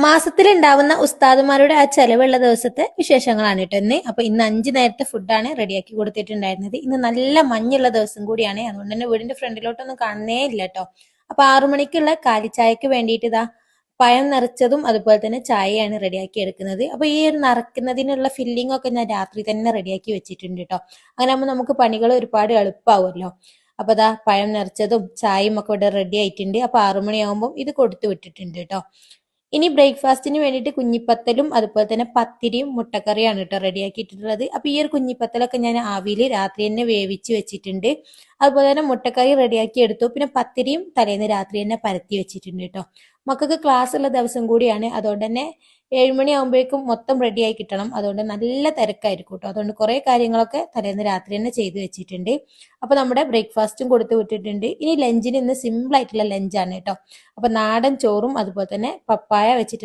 മാസത്തിലുണ്ടാവുന്ന ഉസ്താദുമാരുടെ ആ ചെലവുള്ള ദിവസത്തെ വിശേഷങ്ങളാണ് കേട്ടോ ഇന്ന്. അപ്പൊ ഇന്ന് 5 നേരത്തെ ഫുഡാണ് റെഡിയാക്കി കൊടുത്തിട്ടുണ്ടായിരുന്നത്. ഇന്ന് നല്ല മഞ്ഞുള്ള ദിവസം കൂടിയാണ്, അതുകൊണ്ട് തന്നെ വീടിന്റെ ഫ്രണ്ടിലോട്ടൊന്നും കാണുന്നേ ഇല്ല കേട്ടോ. അപ്പൊ 6 മണിക്കുള്ള കാലിച്ചായക്ക് വേണ്ടിയിട്ട് ഇതാ പഴം നിറച്ചതും അതുപോലെ തന്നെ ചായയാണ് റെഡിയാക്കി എടുക്കുന്നത്. അപ്പൊ ഈ ഒരു നിറക്കുന്നതിനുള്ള ഫില്ലിംഗ് ഒക്കെ ഞാൻ രാത്രി തന്നെ റെഡിയാക്കി വെച്ചിട്ടുണ്ട് കേട്ടോ. അങ്ങനെ ആകുമ്പോൾ നമുക്ക് പണികൾ ഒരുപാട് എളുപ്പമാവുമല്ലോ. അപ്പൊ ദാ പഴം നിറച്ചതും ചായയും ഒക്കെ ഇവിടെ റെഡി ആയിട്ടുണ്ട്. അപ്പൊ 6 മണിയാകുമ്പോൾ ഇത് കൊടുത്തു വിട്ടിട്ടുണ്ട് കേട്ടോ. ഇനി ബ്രേക്ക്ഫാസ്റ്റിന് വേണ്ടിയിട്ട് കുഞ്ഞിപ്പത്തലും അതുപോലെ തന്നെ പത്തിരിയും മുട്ടക്കറിയാണ് കേട്ടോ റെഡിയാക്കിയിട്ടുള്ളത്. അപ്പൊ ഈ ഒരു കുഞ്ഞിപ്പത്തലൊക്കെ ഞാൻ ആവിയിൽ രാത്രി തന്നെ വേവിച്ച് വെച്ചിട്ടുണ്ട്. അതുപോലെ തന്നെ മുട്ടക്കറി റെഡിയാക്കി എടുത്തു. പിന്നെ പത്തിരിയും തലേന്ന് രാത്രി തന്നെ പരത്തി വെച്ചിട്ടുണ്ട് കേട്ടോ. മക്കൾക്ക് ക്ലാസ് ഉള്ള ദിവസം കൂടിയാണ്, അതുകൊണ്ട് തന്നെ 7 മണിയാകുമ്പോഴേക്കും മൊത്തം റെഡിയായി കിട്ടണം. അതുകൊണ്ട് നല്ല തിരക്കായിരിക്കും കേട്ടോ. അതുകൊണ്ട് കുറെ കാര്യങ്ങളൊക്കെ തലേന്ന് രാത്രി തന്നെ ചെയ്തു വെച്ചിട്ടുണ്ട്. അപ്പൊ നമ്മുടെ ബ്രേക്ക്ഫാസ്റ്റും കൊടുത്തു വിട്ടിട്ടുണ്ട്. ഇനി ലഞ്ചിന് ഇന്ന് സിമ്പിൾ ആയിട്ടുള്ള ലഞ്ചാണ് കേട്ടോ. അപ്പൊ നാടൻ ചോറും അതുപോലെ തന്നെ പപ്പായ വെച്ചിട്ട്